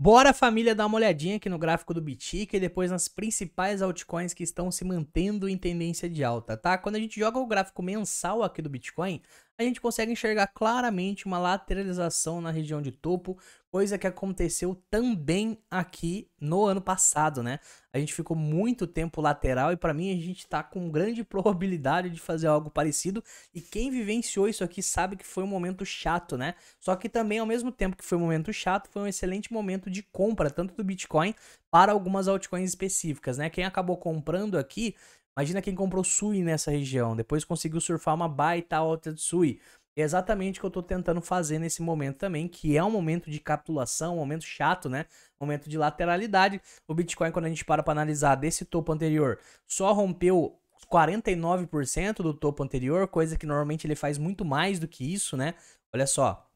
Bora, família, dar uma olhadinha aqui no gráfico do Bitica e depois nas principais altcoins que estão se mantendo em tendência de alta, tá? Quando a gente joga o gráfico mensal aqui do Bitcoin, a gente consegue enxergar claramente uma lateralização na região de topo, coisa que aconteceu também aqui no ano passado, né? A gente ficou muito tempo lateral e para mim a gente tá com grande probabilidade de fazer algo parecido, e quem vivenciou isso aqui sabe que foi um momento chato, né? Só que também, ao mesmo tempo que foi um momento chato, foi um excelente momento de compra, tanto do Bitcoin para algumas altcoins específicas, né? Quem acabou comprando aqui, imagina quem comprou Sui nessa região, depois conseguiu surfar uma baita alta de Sui. É exatamente o que eu tô tentando fazer nesse momento também, que é um momento de capitulação, um momento chato, né? Momento de lateralidade. O Bitcoin, quando a gente para analisar desse topo anterior, só rompeu 49% do topo anterior, coisa que normalmente ele faz muito mais do que isso, né? Olha só,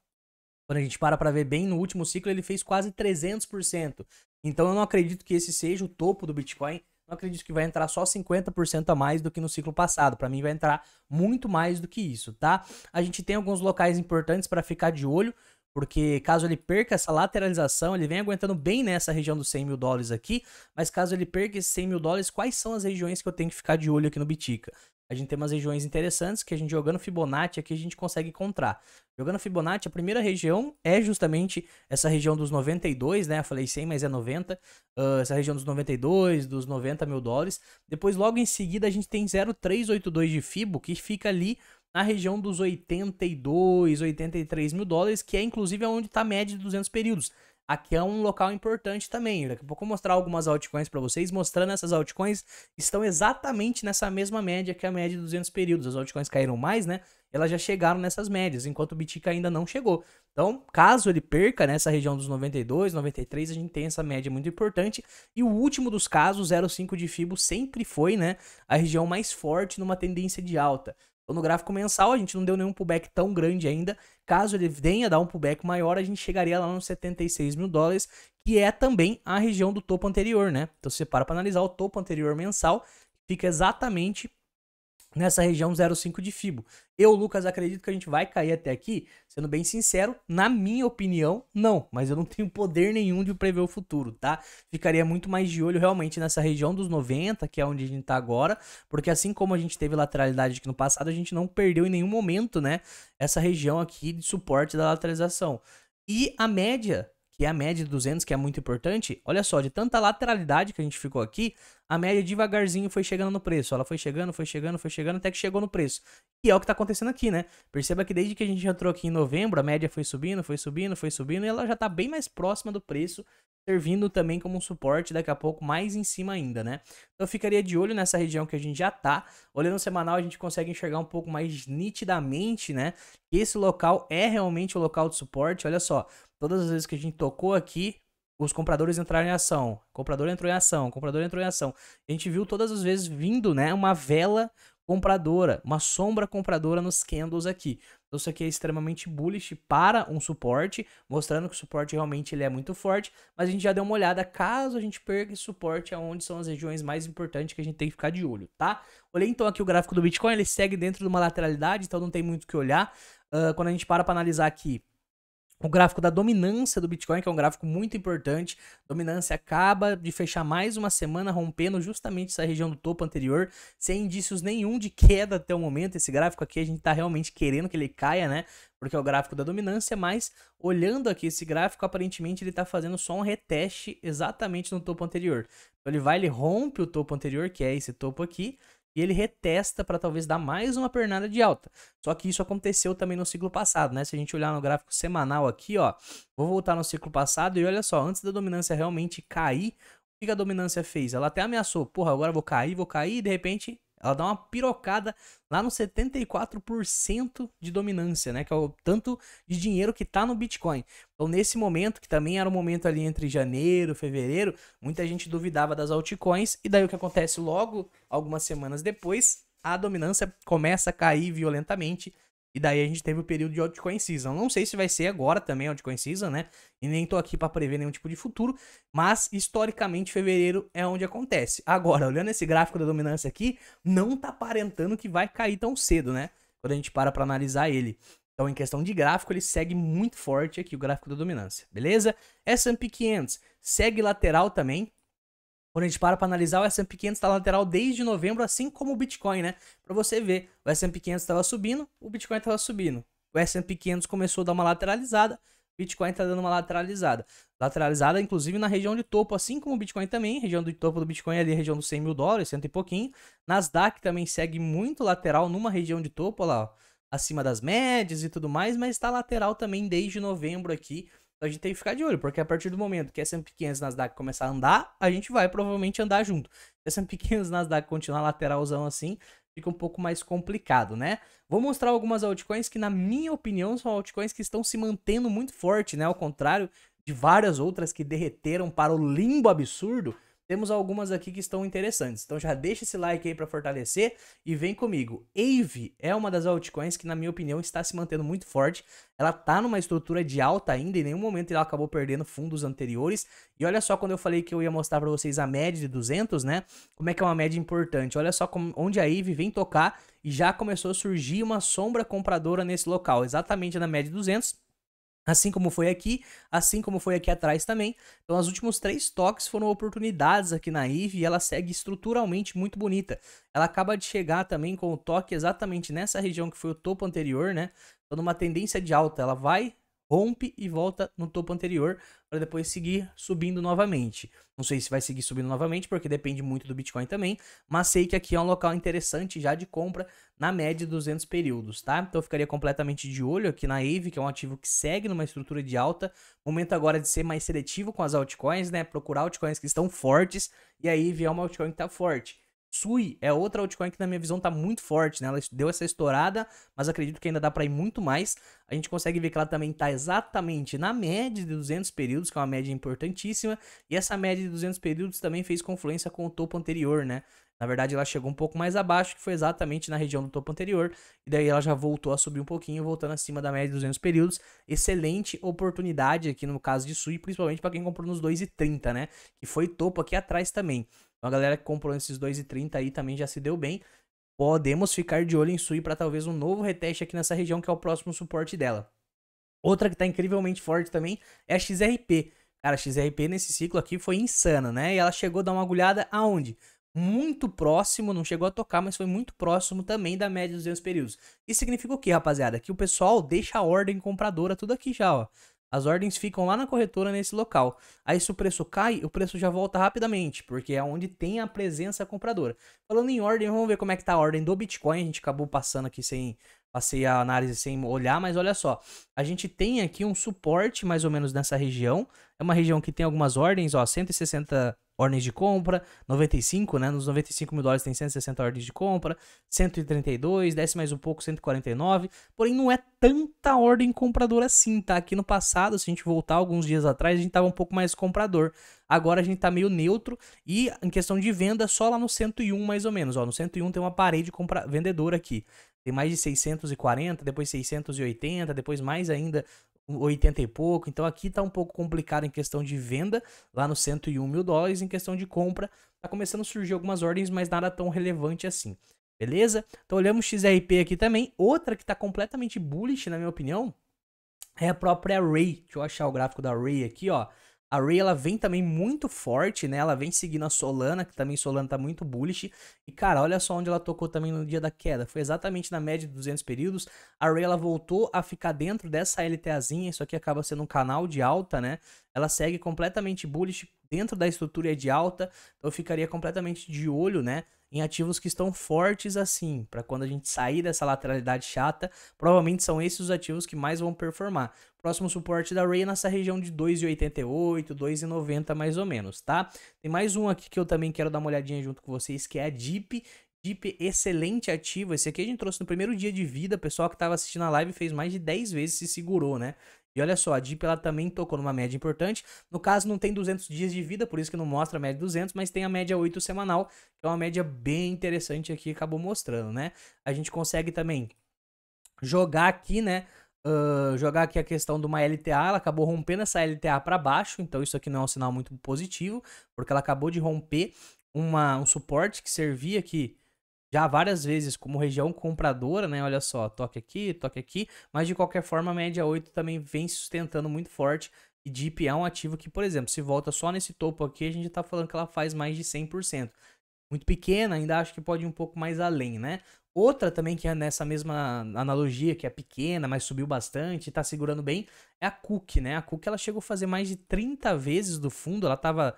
quando a gente para ver bem, no último ciclo ele fez quase 300%. Então eu não acredito que esse seja o topo do Bitcoin. Não acredito que vai entrar só 50% a mais do que no ciclo passado. Para mim vai entrar muito mais do que isso, tá? A gente tem alguns locais importantes para ficar de olho, porque caso ele perca essa lateralização, ele vem aguentando bem nessa região dos 100 mil dólares aqui, mas caso ele perca esses 100 mil dólares, quais são as regiões que eu tenho que ficar de olho aqui no Bitica? A gente tem umas regiões interessantes que a gente jogando Fibonacci aqui a gente consegue encontrar. Jogando Fibonacci, a primeira região é justamente essa região dos 92, né? Eu falei 100, mas é 90. Essa região dos 92, dos 90 mil dólares. Depois, logo em seguida, a gente tem 0,382 de Fibo, que fica ali na região dos 82, 83 mil dólares, que é inclusive onde está a média de 200 períodos. Aqui é um local importante também. Daqui a pouco eu vou mostrar algumas altcoins para vocês, mostrando essas altcoins estão exatamente nessa mesma média que a média de 200 períodos. As altcoins caíram mais, né? Elas já chegaram nessas médias, enquanto o Bitica ainda não chegou. Então, caso ele perca nessa região dos 92, 93, a gente tem essa média muito importante. E o último dos casos, 0,5 de Fibo, sempre foi, né, a região mais forte numa tendência de alta. Então, no gráfico mensal, a gente não deu nenhum pullback tão grande ainda. Caso ele venha dar um pullback maior, a gente chegaria lá nos 76 mil dólares, que é também a região do topo anterior, né? Então, se você para analisar o topo anterior mensal, fica exatamente nessa região 0,5 de Fibo. Eu, Lucas, acredito que a gente vai cair até aqui. Sendo bem sincero, na minha opinião, não. Mas eu não tenho poder nenhum de prever o futuro, tá? Ficaria muito mais de olho realmente nessa região dos 90, que é onde a gente tá agora. Porque assim como a gente teve lateralidade aqui no passado, a gente não perdeu em nenhum momento, né? Essa região aqui de suporte da lateralização. E a média, que é a média de 200, que é muito importante, olha só, de tanta lateralidade que a gente ficou aqui, a média devagarzinho foi chegando no preço. Ela foi chegando, até que chegou no preço. E é o que tá acontecendo aqui, né? Perceba que desde que a gente entrou aqui em novembro, a média foi subindo, e ela já tá bem mais próxima do preço, servindo também como um suporte daqui a pouco mais em cima ainda, né? Então eu ficaria de olho nessa região que a gente já tá. Olhando o semanal, a gente consegue enxergar um pouco mais nitidamente, né? Que esse local é realmente o local de suporte. Olha só, todas as vezes que a gente tocou aqui, os compradores entraram em ação, comprador entrou em ação, comprador entrou em ação. A gente viu todas as vezes vindo, né, uma vela compradora, uma sombra compradora nos candles aqui. Então isso aqui é extremamente bullish para um suporte, mostrando que o suporte realmente ele é muito forte, mas a gente já deu uma olhada, caso a gente perca esse suporte, aonde são as regiões mais importantes que a gente tem que ficar de olho, tá? Olhei então aqui o gráfico do Bitcoin, ele segue dentro de uma lateralidade, então não tem muito o que olhar. Quando a gente para analisar aqui o gráfico da dominância do Bitcoin, que é um gráfico muito importante. Dominância acaba de fechar mais uma semana rompendo justamente essa região do topo anterior, sem indícios nenhum de queda até o momento. Esse gráfico aqui a gente tá realmente querendo que ele caia, né? Porque é o gráfico da dominância, mas olhando aqui esse gráfico, aparentemente ele tá fazendo só um reteste exatamente no topo anterior. Então ele rompe o topo anterior, que é esse topo aqui, e ele retesta para talvez dar mais uma pernada de alta. Só que isso aconteceu também no ciclo passado, né? Se a gente olhar no gráfico semanal aqui, ó, vou voltar no ciclo passado e olha só, antes da dominância realmente cair, o que a dominância fez? Ela até ameaçou, porra, agora eu vou cair, e de repente ela dá uma pirocada lá no 74% de dominância, né? Que é o tanto de dinheiro que tá no Bitcoin. Então, nesse momento, que também era um momento ali entre janeiro e fevereiro, muita gente duvidava das altcoins. E daí o que acontece logo, algumas semanas depois, a dominância começa a cair violentamente. E daí a gente teve o período de altcoin season. Não sei se vai ser agora também altcoin season, né? E nem tô aqui para prever nenhum tipo de futuro. Mas, historicamente, fevereiro é onde acontece. Agora, olhando esse gráfico da dominância aqui, não tá aparentando que vai cair tão cedo, né? Quando a gente para analisar ele. Então, em questão de gráfico, ele segue muito forte aqui o gráfico da dominância, beleza? S&P 500 segue lateral também. Quando a gente para analisar, o S&P 500 está lateral desde novembro, assim como o Bitcoin, né? Para você ver, o S&P 500 estava subindo, o Bitcoin estava subindo. O S&P 500 começou a dar uma lateralizada, o Bitcoin está dando uma lateralizada. Lateralizada, inclusive, na região de topo, assim como o Bitcoin também. Região do topo do Bitcoin é ali, região dos 100 mil dólares, cento e pouquinho. Nasdaq também segue muito lateral numa região de topo, olha lá, ó, acima das médias e tudo mais, mas está lateral também desde novembro aqui. Então a gente tem que ficar de olho, porque a partir do momento que S&P 500 e Nasdaq começar a andar, a gente vai provavelmente andar junto. Se S&P 500 e Nasdaq continuar lateralzão assim, fica um pouco mais complicado, né? Vou mostrar algumas altcoins que, na minha opinião, são altcoins que estão se mantendo muito forte, né? Ao contrário de várias outras que derreteram para o limbo absurdo, temos algumas aqui que estão interessantes. Então já deixa esse like aí para fortalecer e vem comigo. Aave é uma das altcoins que, na minha opinião, está se mantendo muito forte. Ela tá numa estrutura de alta ainda, em nenhum momento ela acabou perdendo fundos anteriores. E olha só, quando eu falei que eu ia mostrar para vocês a média de 200, né? Como é que é uma média importante. Olha só onde a Aave vem tocar e já começou a surgir uma sombra compradora nesse local, exatamente na média de 200. Assim como foi aqui, assim como foi aqui atrás também. Então, os últimos 3 toques foram oportunidades aqui na Aave e ela segue estruturalmente muito bonita. Ela acaba de chegar também com o toque exatamente nessa região que foi o topo anterior, né? Então, numa tendência de alta, ela vai, rompe e volta no topo anterior para depois seguir subindo novamente. Não sei se vai seguir subindo novamente, porque depende muito do Bitcoin também, mas sei que aqui é um local interessante já de compra na média de 200 períodos, tá? Então eu ficaria completamente de olho aqui na Aave, que é um ativo que segue numa estrutura de alta. Momento agora de ser mais seletivo com as altcoins, né? Procurar altcoins que estão fortes, e a Aave é uma altcoin que tá forte. Sui é outra altcoin que, na minha visão, tá muito forte, né? Ela deu essa estourada, mas acredito que ainda dá para ir muito mais. A gente consegue ver que ela também tá exatamente na média de 200 períodos, que é uma média importantíssima. E essa média de 200 períodos também fez confluência com o topo anterior, né? Na verdade, ela chegou um pouco mais abaixo, que foi exatamente na região do topo anterior. E daí ela já voltou a subir um pouquinho, voltando acima da média de 200 períodos. Excelente oportunidade aqui no caso de Sui, principalmente para quem comprou nos 2,30, né? Que foi topo aqui atrás também. Então a galera que comprou nesses 2,30 aí também já se deu bem. Podemos ficar de olho em Sui para talvez um novo reteste aqui nessa região, que é o próximo suporte dela. Outra que tá incrivelmente forte também é a XRP. Cara, a XRP nesse ciclo aqui foi insana, né? E ela chegou a dar uma agulhada aonde? Muito próximo, não chegou a tocar, mas foi muito próximo também da média dos 200 períodos. Isso significa o quê, rapaziada? Que o pessoal deixa a ordem compradora tudo aqui já, ó. As ordens ficam lá na corretora nesse local. Aí se o preço cai, o preço já volta rapidamente, porque é onde tem a presença compradora. Falando em ordem, vamos ver como é que tá a ordem do Bitcoin. A gente acabou passando aqui sem... Passei a análise sem olhar, mas olha só. A gente tem aqui um suporte mais ou menos nessa região. É uma região que tem algumas ordens, ó, 160 ordens de compra, 95, né? Nos 95 mil dólares tem 160 ordens de compra, 132, desce mais um pouco, 149. Porém, não é tanta ordem compradora assim, tá? Aqui no passado, se a gente voltar alguns dias atrás, a gente tava um pouco mais comprador. Agora a gente tá meio neutro e em questão de venda, só lá no 101 mais ou menos, ó. No 101 tem uma parede vendedora aqui. Tem mais de 640, depois 680, depois mais ainda 80 e pouco. Então aqui tá um pouco complicado em questão de venda, lá no 101 mil dólares. Em questão de compra, tá começando a surgir algumas ordens, mas nada tão relevante assim. Beleza? Então olhamos XRP aqui também. Outra que tá completamente bullish, na minha opinião, é a própria Ray. Deixa eu achar o gráfico da Ray aqui, ó. A Ray, ela vem também muito forte, né? Ela vem seguindo a Solana, que também Solana tá muito bullish. E, cara, olha só onde ela tocou também no dia da queda. Foi exatamente na média de 200 períodos. A Ray, ela voltou a ficar dentro dessa LTAzinha. Isso aqui acaba sendo um canal de alta, né? Ela segue completamente bullish dentro da estrutura de alta. Então, eu ficaria completamente de olho, né? Em ativos que estão fortes assim, para quando a gente sair dessa lateralidade chata, provavelmente são esses os ativos que mais vão performar. Próximo suporte da Ray é nessa região de 2,88, 2,90 mais ou menos, tá? Tem mais um aqui que eu também quero dar uma olhadinha junto com vocês, que é a DIP. DIP, excelente ativo. Esse aqui a gente trouxe no primeiro dia de vida. O pessoal que estava assistindo a live fez mais de 10 vezes, se segurou, né? E olha só, a DIP ela também tocou numa média importante. No caso, não tem 200 dias de vida, por isso que não mostra a média 200, mas tem a média 8 semanal, que é uma média bem interessante aqui, acabou mostrando, né? A gente consegue também jogar aqui, né? Jogar aqui a questão de uma LTA, ela acabou rompendo essa LTA para baixo, então isso aqui não é um sinal muito positivo, porque ela acabou de romper um suporte que servia aqui já várias vezes como região compradora, né? Olha só, toque aqui, mas de qualquer forma a média 8 também vem se sustentando muito forte. E DIP é um ativo que, por exemplo, se volta só nesse topo aqui, a gente tá falando que ela faz mais de 100%. Muito pequena, ainda acho que pode ir um pouco mais além, né? Outra também que é nessa mesma analogia, que é pequena, mas subiu bastante, tá segurando bem, é a Cook, né? A Cook ela chegou a fazer mais de 30 vezes do fundo, ela tava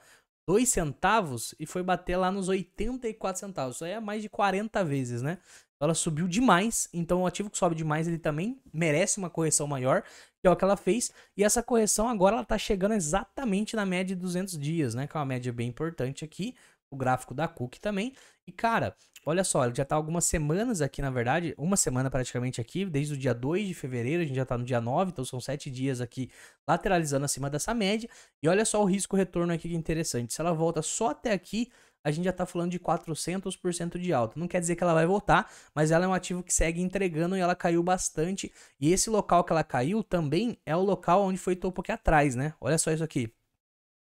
2 centavos e foi bater lá nos 84 centavos. Isso aí é mais de 40 vezes, né? Ela subiu demais, então o ativo que sobe demais ele também merece uma correção maior, que é o que ela fez. E essa correção agora ela tá chegando exatamente na média de 200 dias, né? Que é uma média bem importante aqui. O gráfico da Cook também. E cara, olha só, ele já tá algumas semanas aqui, na verdade, uma semana praticamente aqui, desde o dia 2 de fevereiro, a gente já tá no dia 9, então são 7 dias aqui lateralizando acima dessa média. E olha só o risco-retorno aqui que é interessante. Se ela volta só até aqui, a gente já tá falando de 400% de alta. Não quer dizer que ela vai voltar, mas ela é um ativo que segue entregando e ela caiu bastante. E esse local que ela caiu também é o local onde foi topo aqui atrás, né? Olha só isso aqui.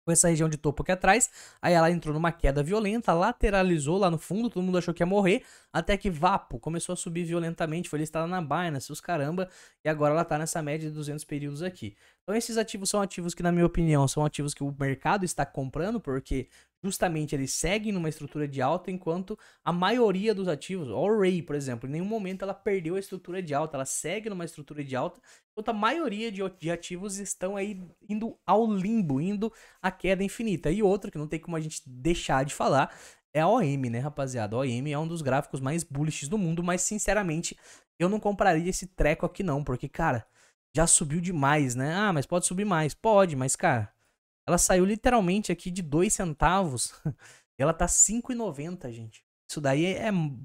Com essa região de topo aqui atrás, aí ela entrou numa queda violenta, lateralizou lá no fundo, todo mundo achou que ia morrer, até que Vapo começou a subir violentamente, foi listada na Binance, os caramba, e agora ela tá nessa média de 200 períodos aqui. Então esses ativos são ativos que, na minha opinião, são ativos que o mercado está comprando, porque justamente eles seguem numa estrutura de alta, enquanto a maioria dos ativos, o Ray, por exemplo, em nenhum momento ela perdeu a estrutura de alta, ela segue numa estrutura de alta, enquanto a maioria de ativos estão aí indo ao limbo, indo à queda infinita. E outro que não tem como a gente deixar de falar é a OM, né, rapaziada? A OM é um dos gráficos mais bullish do mundo, mas sinceramente eu não compraria esse treco aqui não, porque, cara, já subiu demais, né? Ah, mas pode subir mais. Pode, mas, cara, ela saiu literalmente aqui de 2 centavos. Ela tá 5,90, gente. Isso daí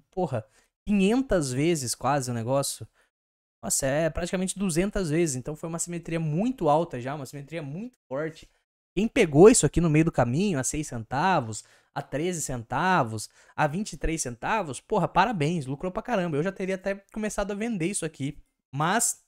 porra, 500 vezes quase o negócio. Nossa, é praticamente 200 vezes. Então foi uma simetria muito alta já, uma simetria muito forte. Quem pegou isso aqui no meio do caminho, a 6 centavos, a 13 centavos, a 23 centavos, porra, parabéns, lucrou pra caramba. Eu já teria até começado a vender isso aqui. Mas,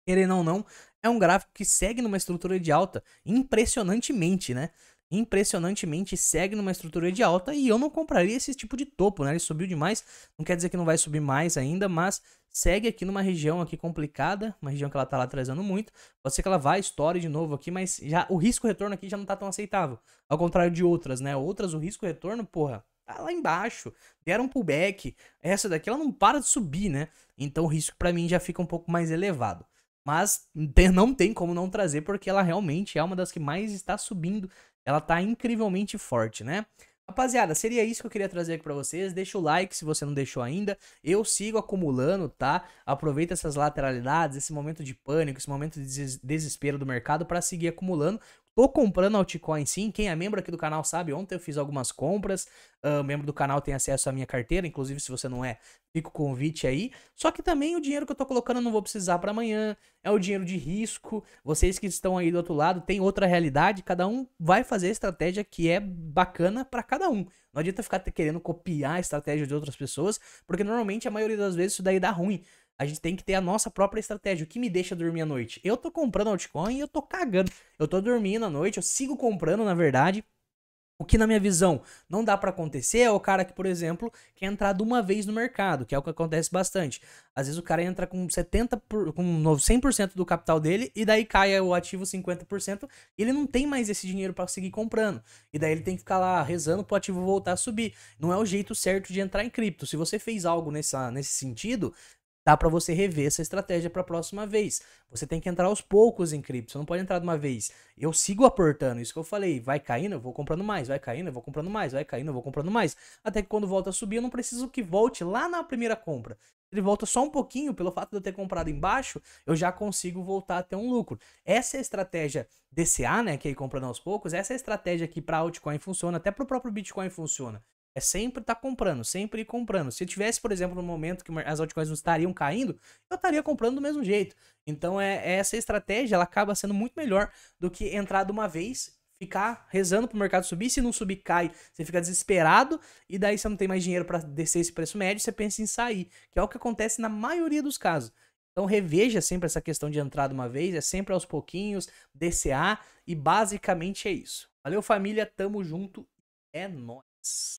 querendo ou não, é um gráfico que segue numa estrutura de alta impressionantemente, né? Impressionantemente segue numa estrutura de alta e eu não compraria esse tipo de topo, né? Ele subiu demais, não quer dizer que não vai subir mais ainda, mas segue aqui numa região aqui complicada, uma região que ela tá lá atrasando muito. Pode ser que ela vá, estoure de novo aqui, mas já o risco-retorno aqui já não tá tão aceitável. Ao contrário de outras, né? Outras, o risco-retorno, porra, tá lá embaixo. Deram um pullback. Essa daqui, ela não para de subir, né? Então o risco pra mim já fica um pouco mais elevado. Mas não tem como não trazer, porque ela realmente é uma das que mais está subindo. Ela tá incrivelmente forte, né? Rapaziada, seria isso que eu queria trazer aqui pra vocês. Deixa o like se você não deixou ainda. Eu sigo acumulando, tá? Aproveita essas lateralidades, esse momento de pânico, esse momento de desespero do mercado pra seguir acumulando. Tô comprando altcoin sim, quem é membro aqui do canal sabe, ontem eu fiz algumas compras, membro do canal tem acesso à minha carteira, inclusive se você não é, fica o convite aí. Só que também o dinheiro que eu tô colocando eu não vou precisar para amanhã, é o dinheiro de risco. Vocês que estão aí do outro lado, tem outra realidade, cada um vai fazer a estratégia que é bacana para cada um. Não adianta ficar querendo copiar a estratégia de outras pessoas, porque normalmente a maioria das vezes isso daí dá ruim. A gente tem que ter a nossa própria estratégia. O que me deixa dormir à noite? Eu tô comprando altcoin e eu tô cagando. Eu tô dormindo à noite, eu sigo comprando, na verdade. O que, na minha visão, não dá pra acontecer é o cara que, por exemplo, quer entrar de uma vez no mercado, que é o que acontece bastante. Às vezes o cara entra com 100% do capital dele e daí cai o ativo 50% e ele não tem mais esse dinheiro pra seguir comprando. E daí ele tem que ficar lá rezando pro ativo voltar a subir. Não é o jeito certo de entrar em cripto. Se você fez algo nesse sentido, dá para você rever essa estratégia para a próxima vez. Você tem que entrar aos poucos em cripto, você não pode entrar de uma vez. Eu sigo aportando, isso que eu falei, vai caindo, eu vou comprando mais, vai caindo, eu vou comprando mais, vai caindo, eu vou comprando mais. Até que quando volta a subir, eu não preciso que volte lá na primeira compra. Ele volta só um pouquinho, pelo fato de eu ter comprado embaixo, eu já consigo voltar a ter um lucro. Essa é a estratégia DCA, né, que é ir comprando aos poucos, essa é a estratégia que para altcoin funciona, até para o próprio Bitcoin funciona. É sempre estar comprando, sempre ir comprando. Se eu tivesse, por exemplo, no momento que as altcoins não estariam caindo, eu estaria comprando do mesmo jeito. Então, essa estratégia, ela acaba sendo muito melhor do que entrar de uma vez, ficar rezando pro mercado subir. Se não subir, cai, você fica desesperado e daí você não tem mais dinheiro para descer esse preço médio, você pensa em sair, que é o que acontece na maioria dos casos. Então, reveja sempre essa questão de entrar de uma vez, é sempre aos pouquinhos, DCA e basicamente é isso. Valeu, família, tamo junto, é nóis.